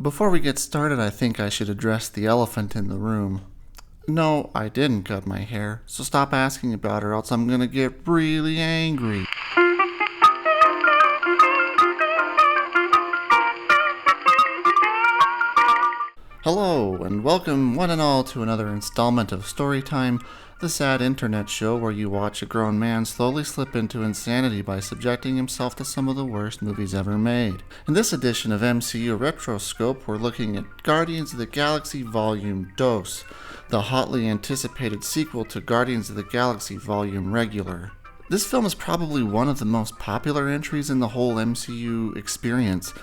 Before we get started, I think I should address the elephant in the room. No, I didn't cut my hair, so stop asking about it or else I'm gonna get really angry. Hello, and welcome one and all to another installment of Storytime, the sad internet show where you watch a grown man slowly slip into insanity by subjecting himself to some of the worst movies ever made. In this edition of MCU Retroscope, we're looking at Guardians of the Galaxy Volume Dos, the hotly anticipated sequel to Guardians of the Galaxy Volume Regular. This film is probably one of the most popular entries in the whole MCU experience.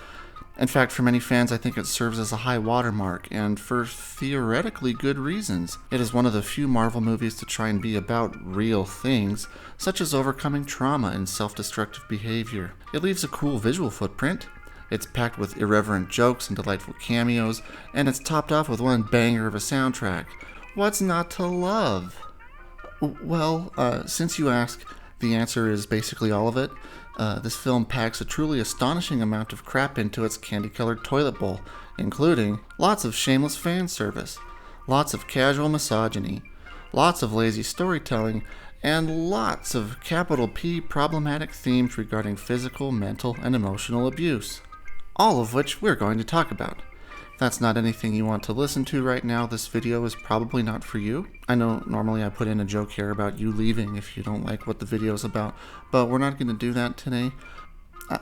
In fact, for many fans, I think it serves as a high watermark, and for theoretically good reasons. It is one of the few Marvel movies to try and be about real things, such as overcoming trauma and self-destructive behavior. It leaves a cool visual footprint, it's packed with irreverent jokes and delightful cameos, and it's topped off with one banger of a soundtrack. What's not to love? Well, since you ask, the answer is basically all of it. This film packs a truly astonishing amount of crap into its candy-colored toilet bowl, including lots of shameless fan service, lots of casual misogyny, lots of lazy storytelling, and lots of capital P problematic themes regarding physical, mental, and emotional abuse. All of which we're going to talk about. If that's not anything you want to listen to right now, this video is probably not for you. I know normally I put in a joke here about you leaving if you don't like what the video is about, but we're not going to do that today.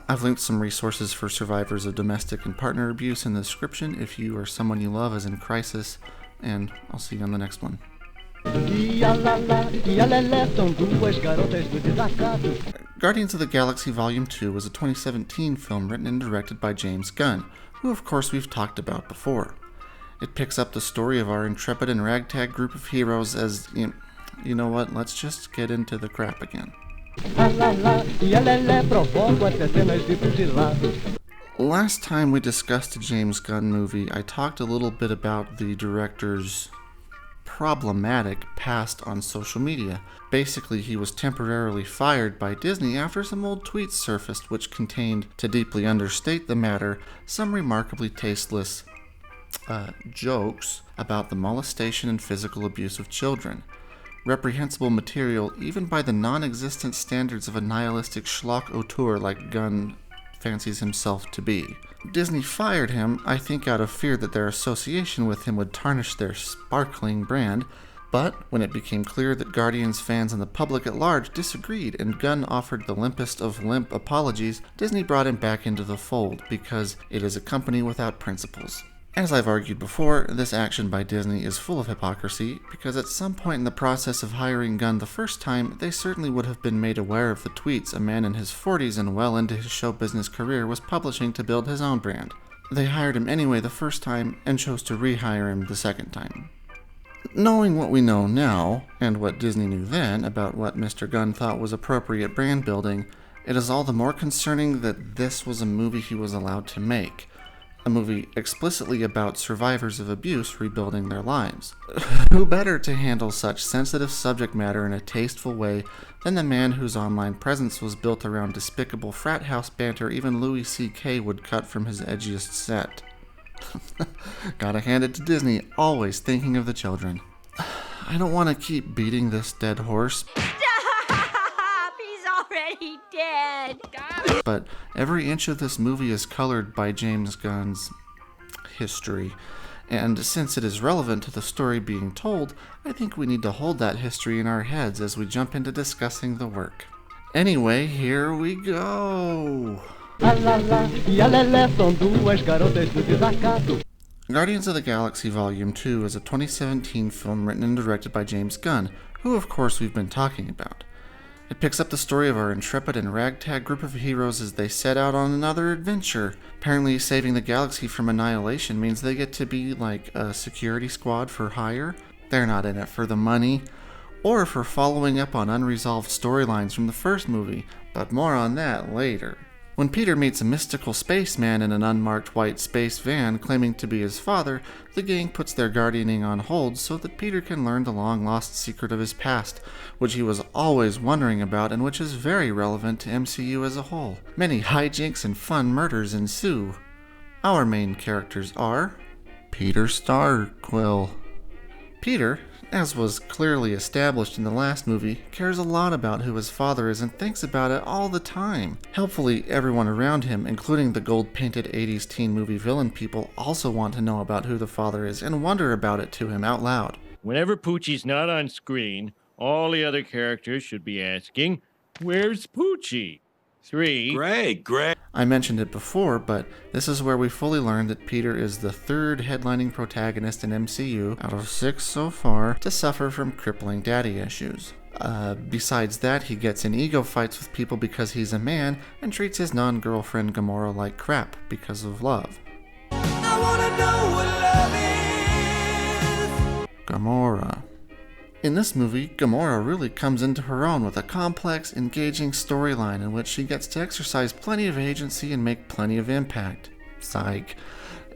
I've linked some resources for survivors of domestic and partner abuse in the description if you or someone you love is in crisis, and I'll see you on the next one. Guardians of the Galaxy Volume 2 was a 2017 film written and directed by James Gunn, who of course we've talked about before. It picks up the story of our intrepid and ragtag group of heroes as, you know what, let's just get into the crap again. Last time we discussed a James Gunn movie, I talked a little bit about the director's problematic past on social media. Basically, he was temporarily fired by Disney after some old tweets surfaced which contained, to deeply understate the matter, some remarkably tasteless jokes about the molestation and physical abuse of children. Reprehensible material even by the non-existent standards of a nihilistic schlock auteur like Gunn fancies himself to be. Disney fired him, I think out of fear that their association with him would tarnish their sparkling brand, but when it became clear that Guardians fans and the public at large disagreed and Gunn offered the limpest of limp apologies, Disney brought him back into the fold because it is a company without principles. As I've argued before, this action by Disney is full of hypocrisy because at some point in the process of hiring Gunn the first time, they certainly would have been made aware of the tweets a man in his 40s and well into his show business career was publishing to build his own brand. They hired him anyway the first time and chose to rehire him the second time. Knowing what we know now, and what Disney knew then about what Mr. Gunn thought was appropriate brand building, it is all the more concerning that this was a movie he was allowed to make. A movie explicitly about survivors of abuse rebuilding their lives. Who better to handle such sensitive subject matter in a tasteful way than the man whose online presence was built around despicable frat house banter even Louis C.K. would cut from his edgiest set. Gotta hand it to Disney, always thinking of the children. I don't want to keep beating this dead horse. Already dead. But every inch of this movie is colored by James Gunn's history, and since it is relevant to the story being told, I think we need to hold that history in our heads as we jump into discussing the work. Anyway, here we go! Guardians of the Galaxy Volume 2 is a 2017 film written and directed by James Gunn, who of course we've been talking about. It picks up the story of our intrepid and ragtag group of heroes as they set out on another adventure. Apparently, saving the galaxy from annihilation means they get to be like a security squad for hire. They're not in it for the money, or for following up on unresolved storylines from the first movie, but more on that later. When Peter meets a mystical spaceman in an unmarked white space van claiming to be his father, the gang puts their guardianing on hold so that Peter can learn the long-lost secret of his past, which he was always wondering about and which is very relevant to MCU as a whole. Many hijinks and fun murders ensue. Our main characters are Peter Starquill. Peter, as was clearly established in the last movie, cares a lot about who his father is and thinks about it all the time. Helpfully, everyone around him, including the gold-painted 80s teen movie villain people, also want to know about who the father is and wonder about it to him out loud. Whenever Poochie's not on screen, all the other characters should be asking, "Where's Poochie?" 3. Great. I mentioned it before, but this is where we fully learn that Peter is the third headlining protagonist in MCU, out of 6 so far, to suffer from crippling daddy issues. Besides that, he gets in ego fights with people because he's a man, and treats his non-girlfriend Gamora like crap because of love. I wanna know what love is. Gamora. In this movie, Gamora really comes into her own with a complex, engaging storyline in which she gets to exercise plenty of agency and make plenty of impact. Psych.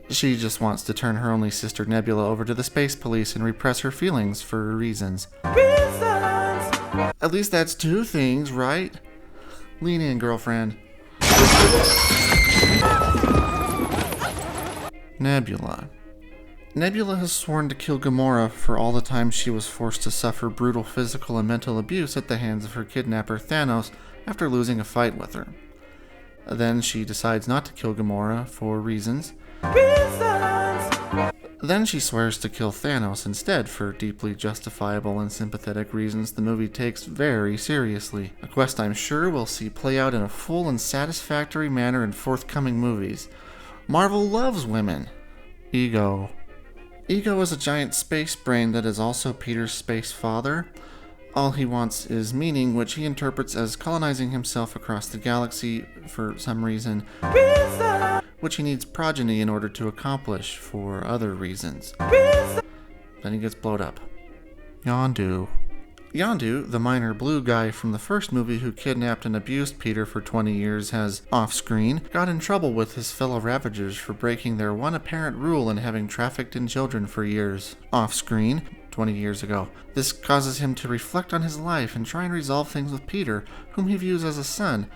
She just wants to turn her only sister Nebula over to the space police and repress her feelings for reasons. At least that's 2 things, right? Lean in, girlfriend. Nebula. Nebula has sworn to kill Gamora for all the time she was forced to suffer brutal physical and mental abuse at the hands of her kidnapper Thanos after losing a fight with her. Then she decides not to kill Gamora for reasons. Then she swears to kill Thanos instead for deeply justifiable and sympathetic reasons the movie takes very seriously. A quest I'm sure we'll see play out in a full and satisfactory manner in forthcoming movies. Marvel loves women. Ego. Ego is a giant space brain that is also Peter's space father. All he wants is meaning, which he interprets as colonizing himself across the galaxy for some reason, which he needs progeny in order to accomplish for other reasons. Then he gets blowed up. Yondu. Yondu, the minor blue guy from the first movie who kidnapped and abused Peter for 20 years, has, off-screen, got in trouble with his fellow Ravagers for breaking their one apparent rule and having trafficked in children for years. Off-screen, 20 years ago. This causes him to reflect on his life and try and resolve things with Peter, whom he views as a son,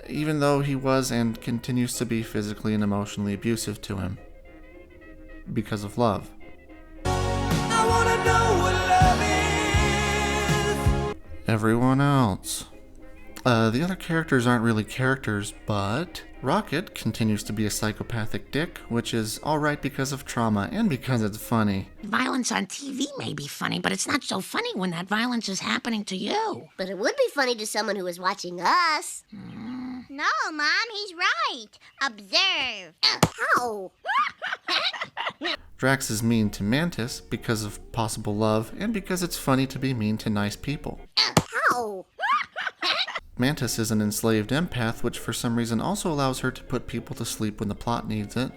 even though he was and continues to be physically and emotionally abusive to him. Because of love. I wanna know what love is. Everyone else. The other characters aren't really characters, but Rocket continues to be a psychopathic dick, which is alright because of trauma and because it's funny. Violence on TV may be funny, but it's not so funny when that violence is happening to you. But it would be funny to someone who is watching us. No, Mom, he's right. Observe. Ow! Drax is mean to Mantis because of possible love and because it's funny to be mean to nice people. Ow! Mantis is an enslaved empath, which for some reason also allows her to put people to sleep when the plot needs it.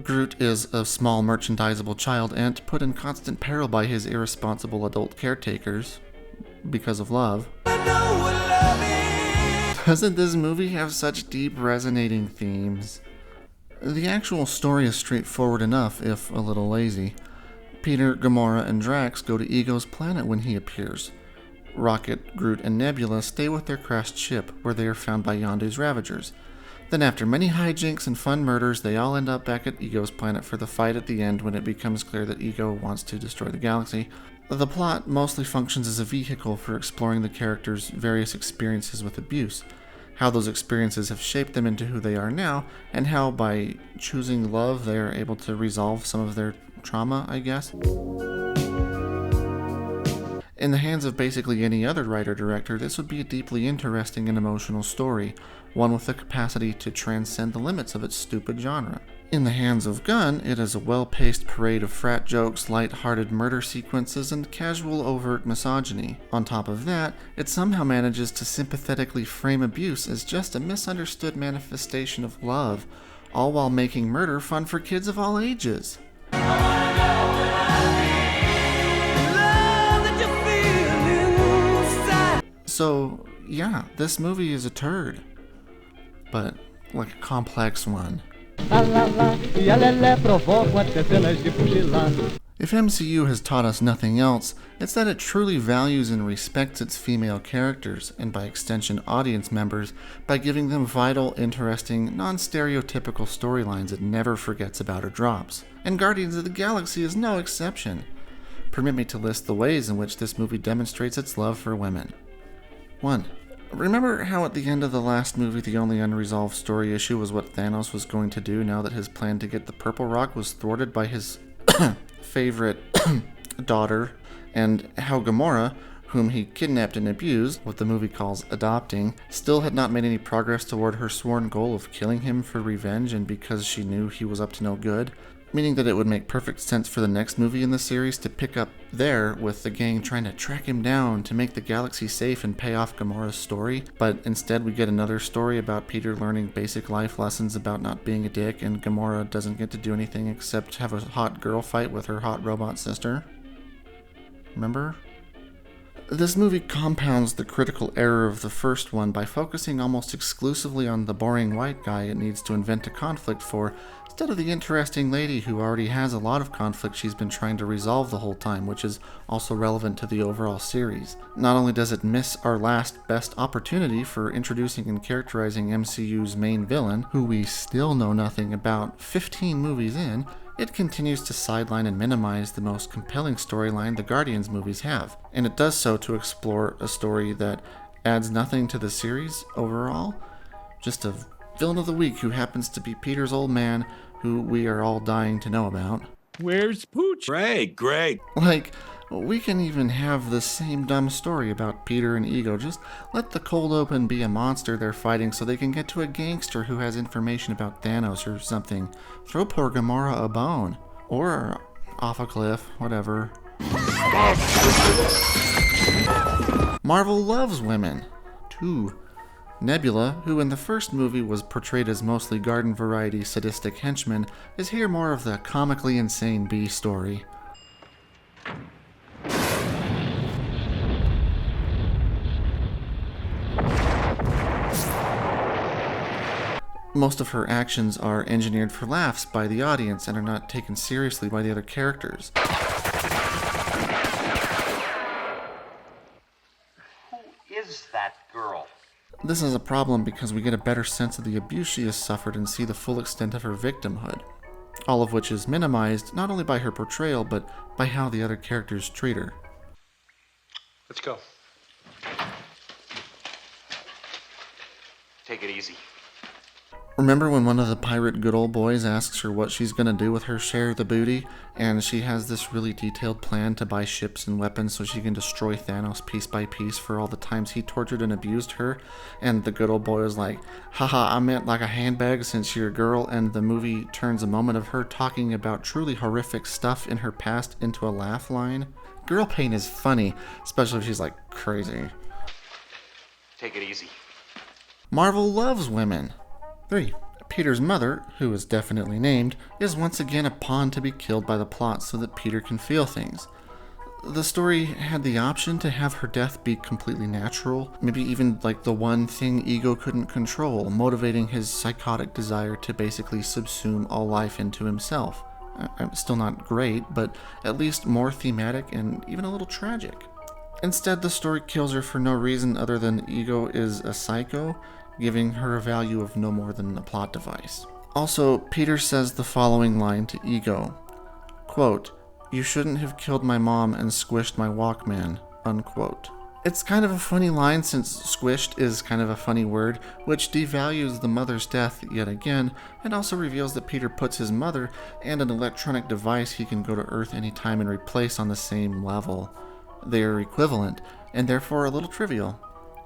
Groot is a small merchandisable child ant put in constant peril by his irresponsible adult caretakers because of love. I know what love is. Doesn't this movie have such deep resonating themes? The actual story is straightforward enough, if a little lazy. Peter, Gamora, and Drax go to Ego's planet when he appears. Rocket, Groot, and Nebula stay with their crashed ship, where they are found by Yondu's Ravagers. Then after many hijinks and fun murders, they all end up back at Ego's planet for the fight at the end when it becomes clear that Ego wants to destroy the galaxy. The plot mostly functions as a vehicle for exploring the characters' various experiences with abuse, how those experiences have shaped them into who they are now, and how by choosing love they are able to resolve some of their trauma, I guess. In the hands of basically any other writer-director, this would be a deeply interesting and emotional story, one with the capacity to transcend the limits of its stupid genre. In the hands of Gunn, it is a well-paced parade of frat jokes, light-hearted murder sequences, and casual overt misogyny. On top of that, it somehow manages to sympathetically frame abuse as just a misunderstood manifestation of love, all while making murder fun for kids of all ages. So, yeah, this movie is a turd. But, like a complex one. If MCU has taught us nothing else, it's that it truly values and respects its female characters, and by extension audience members, by giving them vital, interesting, non-stereotypical storylines it never forgets about or drops. And Guardians of the Galaxy is no exception. Permit me to list the ways in which this movie demonstrates its love for women. 1. Remember how at the end of the last movie the only unresolved story issue was what Thanos was going to do now that his plan to get the Purple Rock was thwarted by his favorite daughter, and how Gamora, whom he kidnapped and abused, what the movie calls adopting, still had not made any progress toward her sworn goal of killing him for revenge and because she knew he was up to no good, meaning that it would make perfect sense for the next movie in the series to pick up there with the gang trying to track him down to make the galaxy safe and pay off Gamora's story, but instead we get another story about Peter learning basic life lessons about not being a dick, and Gamora doesn't get to do anything except have a hot girl fight with her hot robot sister. Remember? This movie compounds the critical error of the first one by focusing almost exclusively on the boring white guy it needs to invent a conflict for, instead of the interesting lady who already has a lot of conflict she's been trying to resolve the whole time, which is also relevant to the overall series. Not only does it miss our last best opportunity for introducing and characterizing MCU's main villain, who we still know nothing about 15 movies in, it continues to sideline and minimize the most compelling storyline the Guardians movies have, and it does so to explore a story that adds nothing to the series overall, just a villain of the week who happens to be Peter's old man, who we are all dying to know about. Where's Poochie? Great. Like, we can even have the same dumb story about Peter and Ego. Just let the cold open be a monster they're fighting so they can get to a gangster who has information about Thanos or something. Throw poor Gamora a bone. Or off a cliff, whatever. Marvel loves women. 2. Nebula, who in the first movie was portrayed as mostly garden variety sadistic henchman, is here more of the comically insane B story. Most of her actions are engineered for laughs by the audience and are not taken seriously by the other characters. Who is that girl? This is a problem because we get a better sense of the abuse she has suffered and see the full extent of her victimhood, all of which is minimized not only by her portrayal but by how the other characters treat her. Let's go. Take it easy. Remember when one of the pirate good old boys asks her what she's gonna do with her share of the booty, and she has this really detailed plan to buy ships and weapons so she can destroy Thanos piece by piece for all the times he tortured and abused her, and the good old boy is like, haha, I meant like a handbag since you're a girl, and the movie turns a moment of her talking about truly horrific stuff in her past into a laugh line? Girl pain is funny, especially if she's like crazy. Take it easy. Marvel loves women. 3. Peter's mother, who is definitely named, is once again a pawn to be killed by the plot so that Peter can feel things. The story had the option to have her death be completely natural, maybe even like the one thing Ego couldn't control, motivating his psychotic desire to basically subsume all life into himself. Still not great, but at least more thematic and even a little tragic. Instead, the story kills her for no reason other than Ego is a psycho, giving her a value of no more than a plot device. Also, Peter says the following line to Ego, quote, "You shouldn't have killed my mom and squished my Walkman," unquote. It's kind of a funny line since squished is kind of a funny word, which devalues the mother's death yet again, and also reveals that Peter puts his mother and an electronic device he can go to Earth anytime and replace on the same level. They are equivalent, and therefore a little trivial.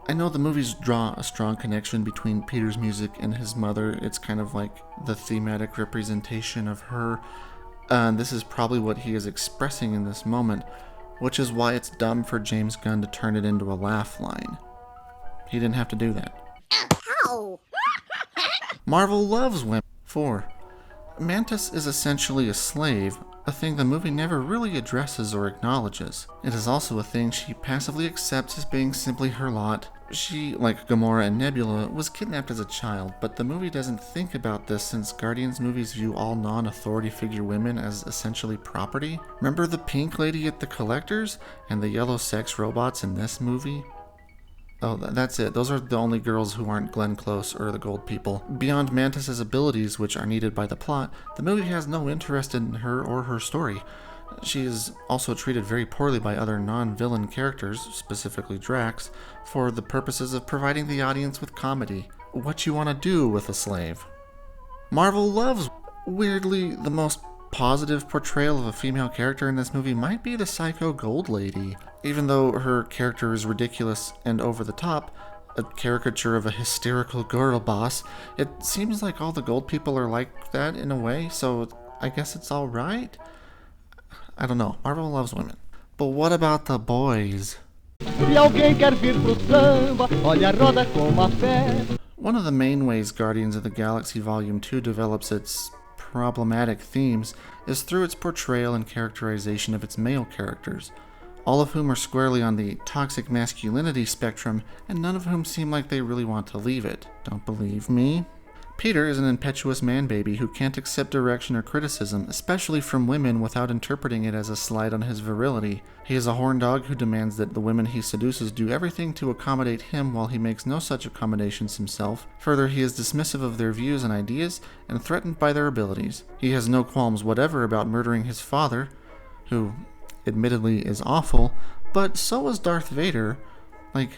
I know the movies draw a strong connection between Peter's music and his mother. It's kind of like the thematic representation of her. And this is probably what he is expressing in this moment, which is why it's dumb for James Gunn to turn it into a laugh line. He didn't have to do that. Ow! Marvel loves women. 4. Mantis is essentially a slave, a thing the movie never really addresses or acknowledges. It is also a thing she passively accepts as being simply her lot. She, like Gamora and Nebula, was kidnapped as a child, but the movie doesn't think about this since Guardians movies view all non-authority figure women as essentially property. Remember the pink lady at the Collectors and the yellow sex robots in this movie? Oh, that's it. Those are the only girls who aren't Glenn Close or the Gold People. Beyond Mantis's abilities, which are needed by the plot, the movie has no interest in her or her story. She is also treated very poorly by other non-villain characters, specifically Drax, for the purposes of providing the audience with comedy. What you want to do with a slave? Marvel loves. Weirdly, the most positive portrayal of a female character in this movie might be the Psycho Gold Lady. Even though her character is ridiculous and over the top, a caricature of a hysterical girl boss, it seems like all the gold people are like that in a way, so I guess it's alright? I don't know, Marvel loves women. But what about the boys? One of the main ways Guardians of the Galaxy Volume 2 develops its problematic themes is through its portrayal and characterization of its male characters, all of whom are squarely on the toxic masculinity spectrum, and none of whom seem like they really want to leave it. Don't believe me? Peter is an impetuous man-baby who can't accept direction or criticism, especially from women, without interpreting it as a slight on his virility. He is a horn dog who demands that the women he seduces do everything to accommodate him while he makes no such accommodations himself. Further, he is dismissive of their views and ideas, and threatened by their abilities. He has no qualms whatever about murdering his father, who admittedly is awful, but so is Darth Vader. Like,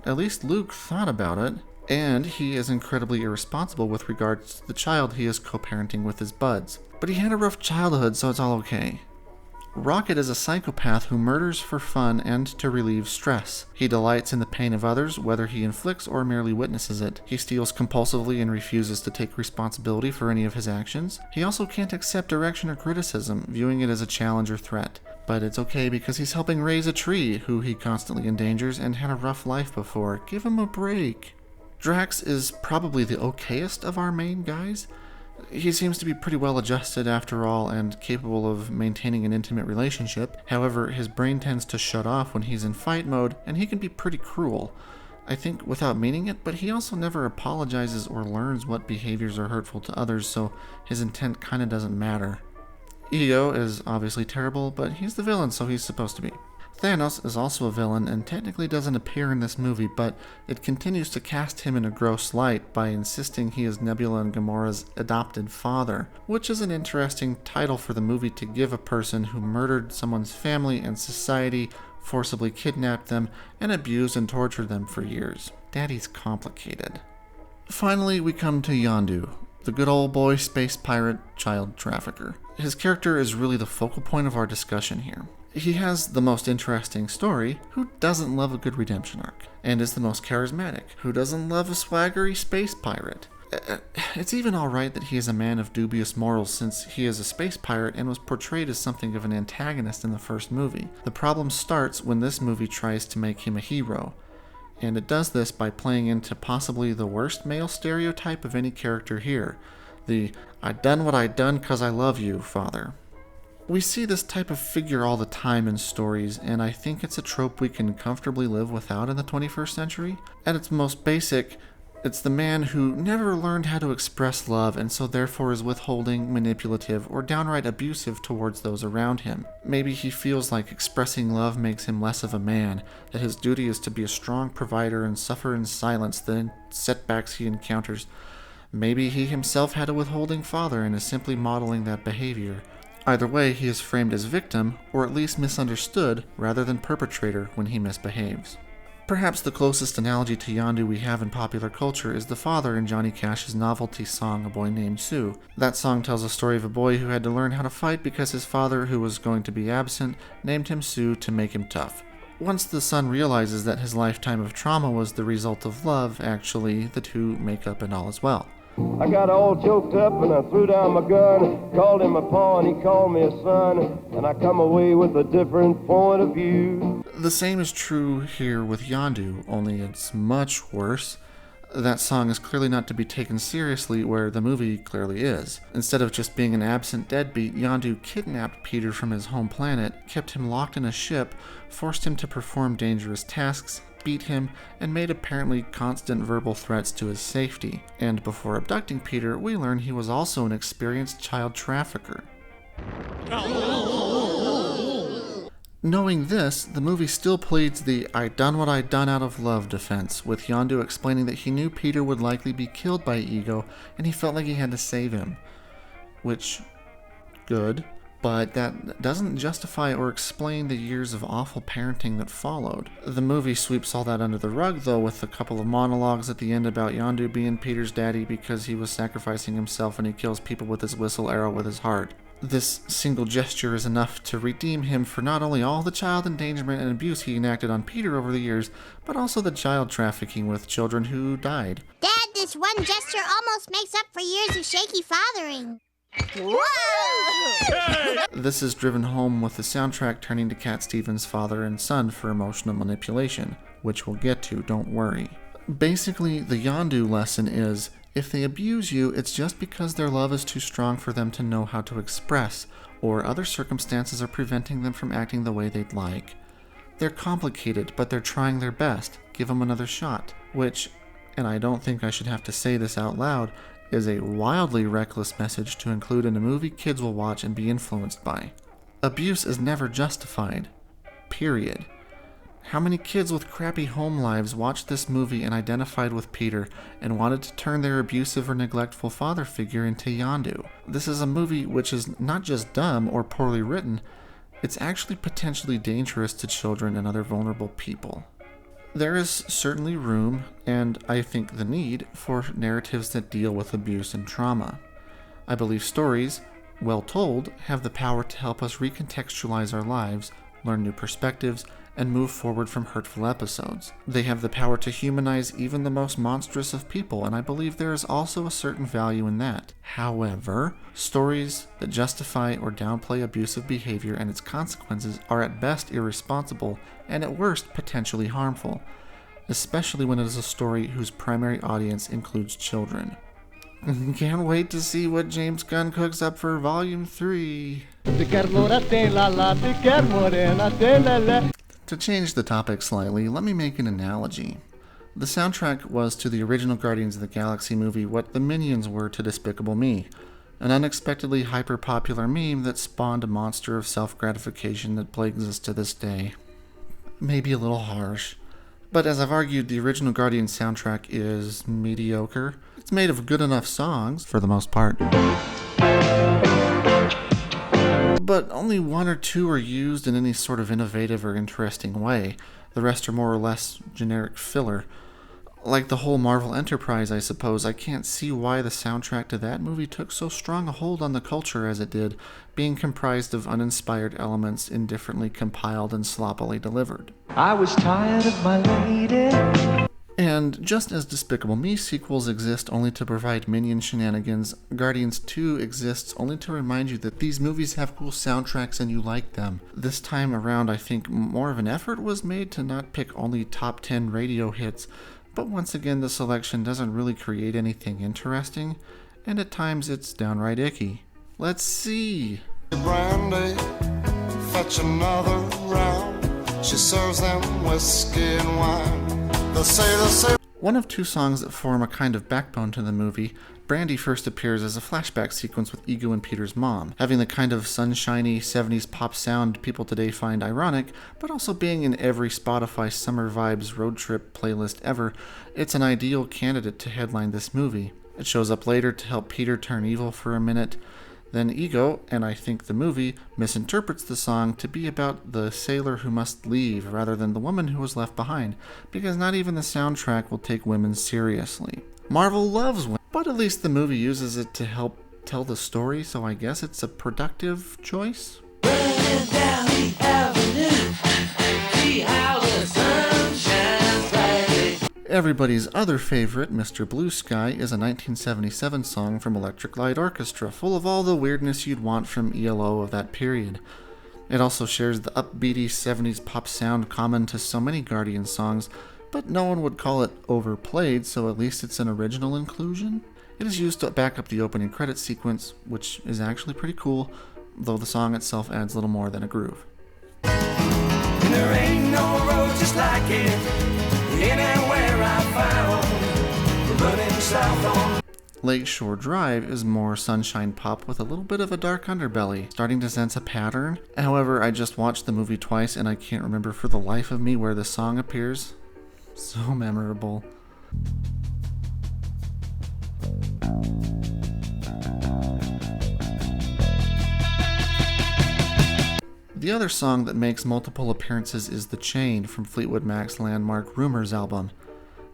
at least Luke thought about it. And he is incredibly irresponsible with regards to the child he is co-parenting with his buds. But he had a rough childhood, so it's all okay. Rocket is a psychopath who murders for fun and to relieve stress. He delights in the pain of others, whether he inflicts or merely witnesses it. He steals compulsively and refuses to take responsibility for any of his actions. He also can't accept direction or criticism, viewing it as a challenge or threat. But it's okay because he's helping raise a tree, who he constantly endangers and had a rough life before. Give him a break. Drax is probably the okayest of our main guys. He seems to be pretty well adjusted after all and capable of maintaining an intimate relationship. However, his brain tends to shut off when he's in fight mode, and he can be pretty cruel. I think without meaning it, but he also never apologizes or learns what behaviors are hurtful to others, so his intent kinda doesn't matter. Ego is obviously terrible, but he's the villain, so he's supposed to be. Thanos is also a villain and technically doesn't appear in this movie, but it continues to cast him in a gross light by insisting he is Nebula and Gamora's adopted father, which is an interesting title for the movie to give a person who murdered someone's family and society, forcibly kidnapped them, and abused and tortured them for years. Daddy's complicated. Finally, we come to Yondu, the good old boy space pirate child trafficker. His character is really the focal point of our discussion here. He has the most interesting story. Who doesn't love a good redemption arc? And is the most charismatic. Who doesn't love a swaggery space pirate? It's even alright that he is a man of dubious morals since he is a space pirate and was portrayed as something of an antagonist in the first movie. The problem starts when this movie tries to make him a hero. And it does this by playing into possibly the worst male stereotype of any character here. The "I done what I done 'cause I love you" father. We see this type of figure all the time in stories, and I think it's a trope we can comfortably live without in the 21st century. At its most basic, it's the man who never learned how to express love and so therefore is withholding, manipulative, or downright abusive towards those around him. Maybe he feels like expressing love makes him less of a man, that his duty is to be a strong provider and suffer in silence the setbacks he encounters. Maybe he himself had a withholding father and is simply modeling that behavior. Either way, he is framed as victim, or at least misunderstood, rather than perpetrator when he misbehaves. Perhaps the closest analogy to Yondu we have in popular culture is the father in Johnny Cash's novelty song A Boy Named Sue. That song tells a story of a boy who had to learn how to fight because his father, who was going to be absent, named him Sue to make him tough. Once the son realizes that his lifetime of trauma was the result of love, actually, the two make up and all is well. I got all choked up and I threw down my gun, called him a pa and he called me a son, and I come away with a different point of view. The same is true here with Yondu, only it's much worse. That song is clearly not to be taken seriously where the movie clearly is. Instead of just being an absent deadbeat, Yondu kidnapped Peter from his home planet, kept him locked in a ship, forced him to perform dangerous tasks, beat him, and made apparently constant verbal threats to his safety. And before abducting Peter, we learn he was also an experienced child trafficker. Knowing this, the movie still pleads the "I done what I done out of love" defense, with Yondu explaining that he knew Peter would likely be killed by Ego, and he felt like he had to save him. Which, good, but that doesn't justify or explain the years of awful parenting that followed. The movie sweeps all that under the rug, though, with a couple of monologues at the end about Yondu being Peter's daddy because he was sacrificing himself and he kills people with his whistle arrow with his heart. This single gesture is enough to redeem him for not only all the child endangerment and abuse he enacted on Peter over the years, but also the child trafficking with children who died. Dad, this one gesture almost makes up for years of shaky fathering. Whoa! This is driven home with the soundtrack turning to Cat Stevens' father and son for emotional manipulation, which we'll get to, don't worry. Basically, the Yondu lesson is, if they abuse you, it's just because their love is too strong for them to know how to express, or other circumstances are preventing them from acting the way they'd like. They're complicated, but they're trying their best. Give them another shot. Which, and I don't think I should have to say this out loud, is a wildly reckless message to include in a movie kids will watch and be influenced by. Abuse is never justified. Period. How many kids with crappy home lives watched this movie and identified with Peter and wanted to turn their abusive or neglectful father figure into Yondu? This is a movie which is not just dumb or poorly written, it's actually potentially dangerous to children and other vulnerable people. There is certainly room, and I think the need, for narratives that deal with abuse and trauma. I believe stories, well told, have the power to help us recontextualize our lives, learn new perspectives, and move forward from hurtful episodes. They have the power to humanize even the most monstrous of people, and I believe there is also a certain value in that. However, stories that justify or downplay abusive behavior and its consequences are at best irresponsible and at worst potentially harmful, especially when it is a story whose primary audience includes children. Can't wait to see what James Gunn cooks up for Volume 3. To change the topic slightly, let me make an analogy. The soundtrack was to the original Guardians of the Galaxy movie what the Minions were to Despicable Me, an unexpectedly hyper-popular meme that spawned a monster of self-gratification that plagues us to this day. Maybe a little harsh, but as I've argued, the original Guardians soundtrack is mediocre. It's made of good enough songs, for the most part, but only one or two are used in any sort of innovative or interesting way. The rest are more or less generic filler. Like the whole Marvel Enterprise, I suppose, I can't see why the soundtrack to that movie took so strong a hold on the culture as it did, being comprised of uninspired elements indifferently compiled and sloppily delivered. I was tired of my lady. And just as Despicable Me sequels exist only to provide minion shenanigans, Guardians 2 exists only to remind you that these movies have cool soundtracks and you like them. This time around, I think more of an effort was made to not pick only top 10 radio hits, but once again the selection doesn't really create anything interesting, and at times it's downright icky. Let's see! Brandy, fetch another round. She serves them whiskey and wine. One of two songs that form a kind of backbone to the movie, Brandy first appears as a flashback sequence with Ego and Peter's mom, having the kind of sunshiny 70s pop sound people today find ironic, but also being in every Spotify Summer Vibes road trip playlist ever. It's an ideal candidate to headline this movie. It shows up later to help Peter turn evil for a minute. Then Ego, and I think the movie, misinterprets the song to be about the sailor who must leave rather than the woman who was left behind, because not even the soundtrack will take women seriously. Marvel loves women, but at least the movie uses it to help tell the story, so I guess it's a productive choice? Running down the avenue, see how the sun shines brightly. Everybody's other favorite, Mr. Blue Sky, is a 1977 song from Electric Light Orchestra, full of all the weirdness you'd want from ELO of that period. It also shares the upbeaty 70s pop sound common to so many Guardian songs, but no one would call it overplayed, so at least it's an original inclusion. It is used to back up the opening credits sequence, which is actually pretty cool, though the song itself adds little more than a groove. There ain't no road just like it anywhere I found. Running south on Lakeshore Drive is more sunshine pop with a little bit of a dark underbelly, starting to sense a pattern. However, I just watched the movie twice and I can't remember for the life of me where the song appears. So memorable. The other song that makes multiple appearances is The Chain from Fleetwood Mac's landmark Rumors album.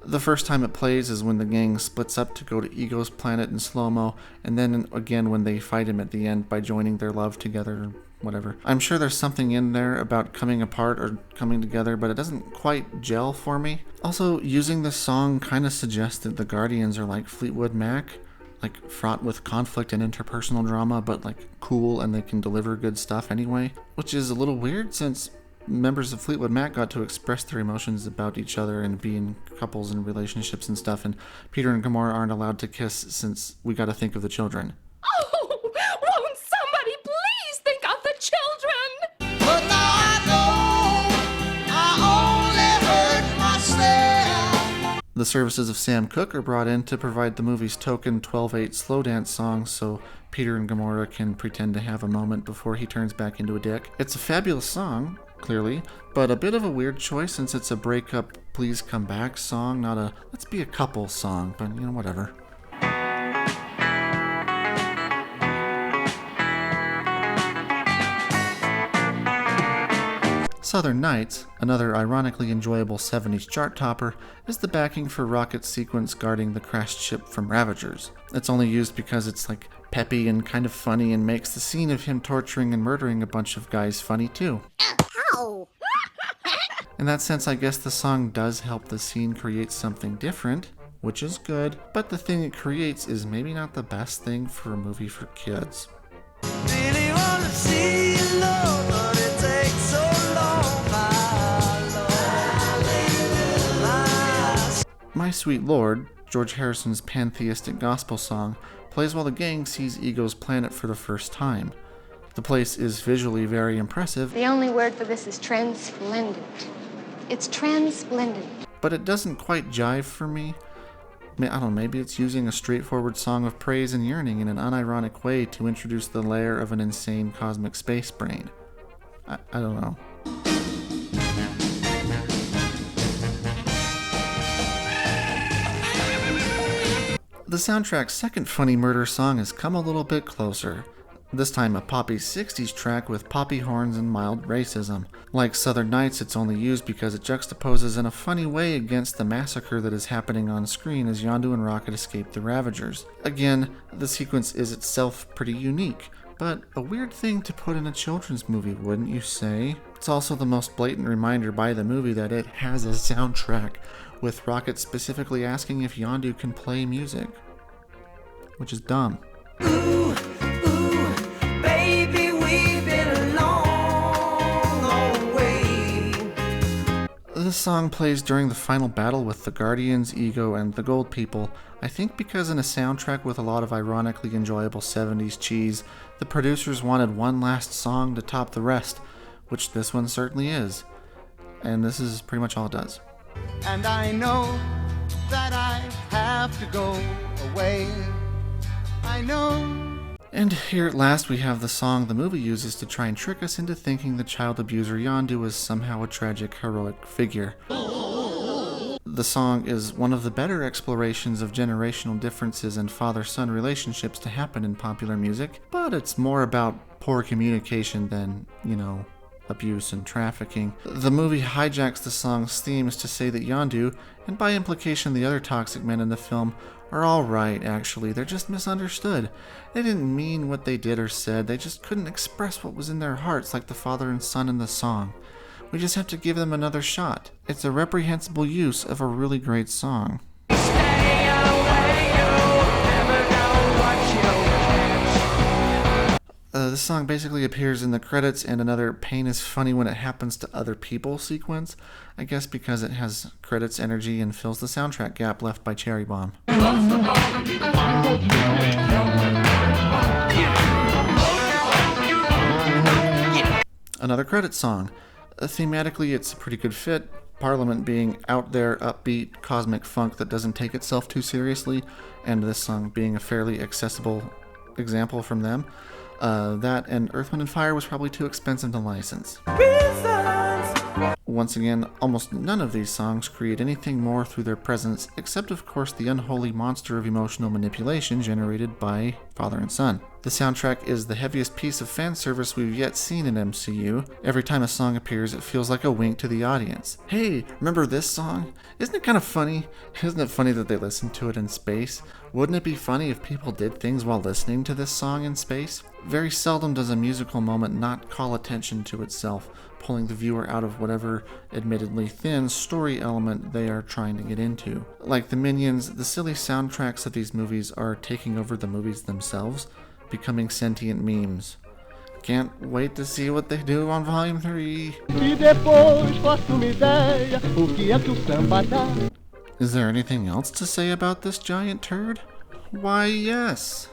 The first time it plays is when the gang splits up to go to Ego's planet in slow-mo, and then again when they fight him at the end by joining their love together or whatever. I'm sure there's something in there about coming apart or coming together, but it doesn't quite gel for me. Also, using this song kind of suggests that the Guardians are like Fleetwood Mac, like fraught with conflict and interpersonal drama, but like cool and they can deliver good stuff anyway, which is a little weird since members of Fleetwood Mac got to express their emotions about each other and be in couples and relationships and stuff, and Peter and Gamora aren't allowed to kiss since we gotta think of the children. Oh, won't somebody please think of the children? But now I know I only hurt myself. The services of Sam Cooke are brought in to provide the movie's token 12/8 slow dance song so Peter and Gamora can pretend to have a moment before he turns back into a dick. It's a fabulous song, clearly, but a bit of a weird choice since it's a breakup please come back song, not a let's be a couple song, but you know, whatever. Southern Nights, another ironically enjoyable 70s chart topper, is the backing for Rocket's sequence guarding the crashed ship from Ravagers. It's only used because it's like peppy and kind of funny and makes the scene of him torturing and murdering a bunch of guys funny too. Ow! In that sense, I guess the song does help the scene create something different, which is good, but the thing it creates is maybe not the best thing for a movie for kids. really wanna see you, Lord, but it takes so long, my Lord. My Sweet Lord, George Harrison's pantheistic gospel song, plays while the gang sees Ego's planet for the first time. The place is visually very impressive, The only word for this is transplendent. It's transplendent. but it doesn't quite jive for me. I don't know, maybe it's using a straightforward song of praise and yearning in an unironic way to introduce the layer of an insane cosmic space brain. I don't know. The soundtrack's second funny murder song has come a little bit closer. This time a poppy 60s track with poppy horns and mild racism. Like Southern Nights, it's only used because it juxtaposes in a funny way against the massacre that is happening on screen as Yondu and Rocket escape the Ravagers. Again, the sequence is itself pretty unique, but a weird thing to put in a children's movie, wouldn't you say? It's also the most blatant reminder by the movie that it has a soundtrack, with Rocket specifically asking if Yondu can play music, which is dumb. Baby, we've been a long, long way. This song plays during the final battle with the Guardians, Ego, and the Gold People, I think because in a soundtrack with a lot of ironically enjoyable 70s cheese, the producers wanted one last song to top the rest, which this one certainly is. And this is pretty much all it does. And I know that I have to go away. I know. And here at last we have the song the movie uses to try and trick us into thinking the child abuser Yondu is somehow a tragic, heroic figure. The song is one of the better explorations of generational differences and father-son relationships to happen in popular music, but it's more about poor communication than, abuse and trafficking. The movie hijacks the song's themes to say that Yondu, and by implication the other toxic men in the film, are alright actually, they're just misunderstood. They didn't mean what they did or said, they just couldn't express what was in their hearts like the father and son in the song. We just have to give them another shot. It's a reprehensible use of a really great song. Stay away, you never know what you'll catch. This song basically appears in the credits and another pain is funny when it happens to other people sequence, I guess because it has credits energy and fills the soundtrack gap left by Cherry Bomb. Another credits song. Thematically, it's a pretty good fit. Parliament being out there, upbeat, cosmic funk that doesn't take itself too seriously, and this song being a fairly accessible example from them. That and Earth, Wind & Fire was probably too expensive to license. Once again, almost none of these songs create anything more through their presence, except of course the unholy monster of emotional manipulation generated by father and son. The soundtrack is the heaviest piece of fan service we've yet seen in MCU. Every time a song appears, it feels like a wink to the audience. Hey, remember this song? Isn't it kind of funny? Isn't it funny that they listened to it in space? Wouldn't it be funny if people did things while listening to this song in space? Very seldom does a musical moment not call attention to itself, pulling the viewer out of whatever admittedly thin story element they are trying to get into. Like the Minions, the silly soundtracks of these movies are taking over the movies themselves, becoming sentient memes. Can't wait to see what they do on Volume 3. Is there anything else to say about this giant turd? Why, yes.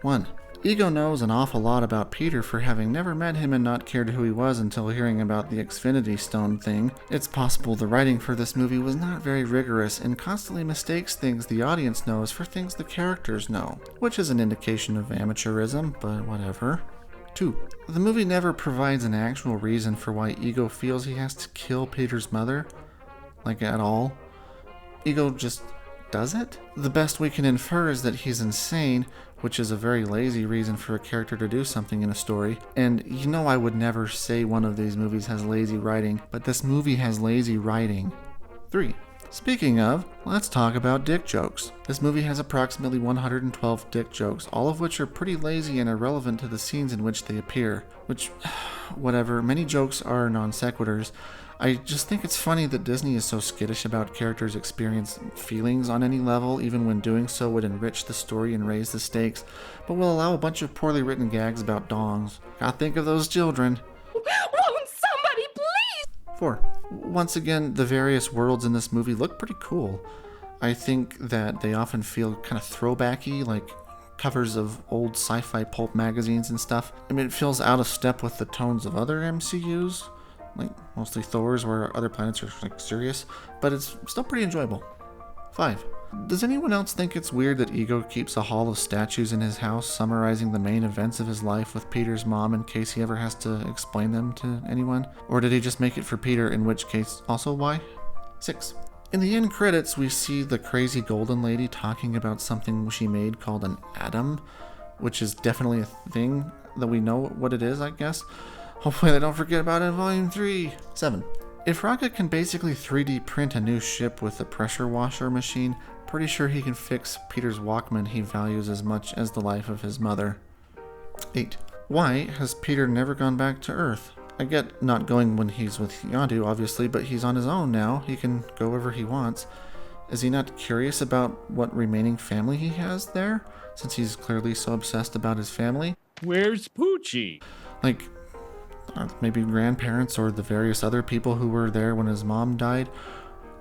1. Ego knows an awful lot about Peter for having never met him and not cared who he was until hearing about the Xfinity Stone thing. It's possible the writing for this movie was not very rigorous and constantly mistakes things the audience knows for things the characters know, which is an indication of amateurism, but whatever. 2. The movie never provides an actual reason for why Ego feels he has to kill Peter's mother, like at all. Ego just does it? The best we can infer is that he's insane, which is a very lazy reason for a character to do something in a story. And you know I would never say one of these movies has lazy writing, but this movie has lazy writing. 3. Speaking of, let's talk about dick jokes. This movie has approximately 112 dick jokes, all of which are pretty lazy and irrelevant to the scenes in which they appear. Which, whatever, many jokes are non sequiturs. I just think it's funny that Disney is so skittish about characters' experience feelings on any level, even when doing so would enrich the story and raise the stakes, but will allow a bunch of poorly written gags about dongs. Gotta think of those children. Won't somebody please? 4. Once again, the various worlds in this movie look pretty cool. I think that they often feel kind of throwbacky, like covers of old sci-fi pulp magazines and stuff. I mean, it feels out of step with the tones of other MCUs. Like mostly Thor's, where other planets are like serious, but it's still pretty enjoyable. 5. Does anyone else think it's weird that Ego keeps a hall of statues in his house summarizing the main events of his life with Peter's mom in case he ever has to explain them to anyone? Or did he just make it for Peter, in which case also why? 6. In the end credits, we see the crazy golden lady talking about something she made called an atom, which is definitely a thing that we know what it is, I guess. Hopefully they don't forget about it in Volume 3. 7. If Rocket can basically 3D print a new ship with a pressure washer machine, pretty sure he can fix Peter's Walkman he values as much as the life of his mother. 8. Why has Peter never gone back to Earth? I get not going when he's with Yondu, obviously, but he's on his own now. He can go wherever he wants. Is he not curious about what remaining family he has there, since he's clearly so obsessed about his family? Where's Poochie? Like, maybe grandparents or the various other people who were there when his mom died?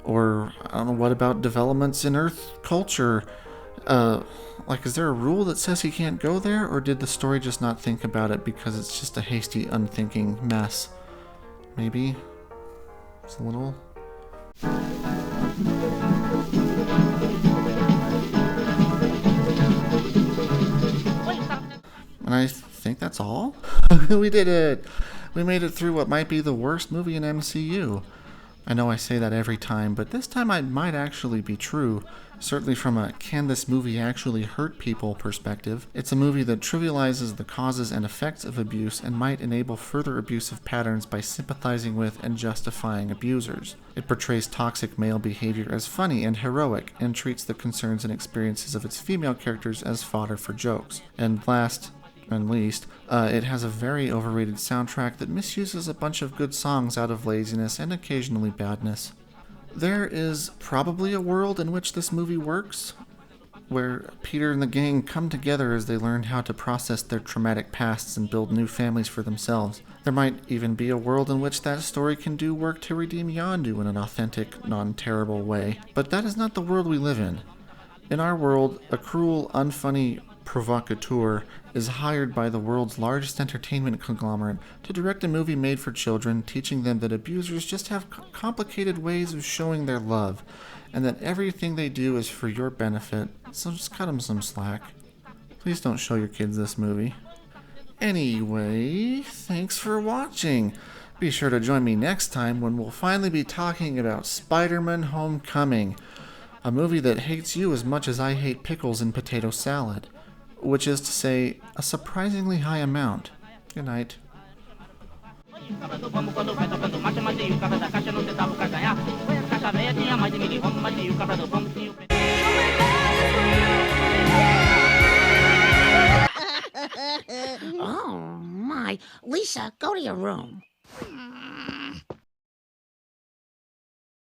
Or, I don't know, what about developments in Earth culture? Like, is there a rule that says he can't go there? Or did the story just not think about it because it's just a hasty, unthinking mess? Maybe. It's a little... And I think that's all? We did it! We made it through what might be the worst movie in MCU. I know I say that every time, but this time it might actually be true. Certainly from a can this movie actually hurt people perspective. It's a movie that trivializes the causes and effects of abuse and might enable further abusive patterns by sympathizing with and justifying abusers. It portrays toxic male behavior as funny and heroic, and treats the concerns and experiences of its female characters as fodder for jokes. And last and least, it has a very overrated soundtrack that misuses a bunch of good songs out of laziness and occasionally badness. There is probably a world in which this movie works. where Peter and the gang come together as they learn how to process their traumatic pasts and build new families for themselves. There might even be a world in which that story can do work to redeem Yondu in an authentic, non-terrible way. But that is not the world we live in. In our world, a cruel, unfunny provocateur is hired by the world's largest entertainment conglomerate to direct a movie made for children, teaching them that abusers just have complicated ways of showing their love, and that everything they do is for your benefit, so just cut them some slack. Please don't show your kids this movie. Anyway, thanks for watching. Be sure to join me next time when we'll finally be talking about Spider-Man Homecoming, a movie that hates you as much as I hate pickles and potato salad, which is to say, a surprisingly high amount. Good night. Oh, my. Lisa, go to your room.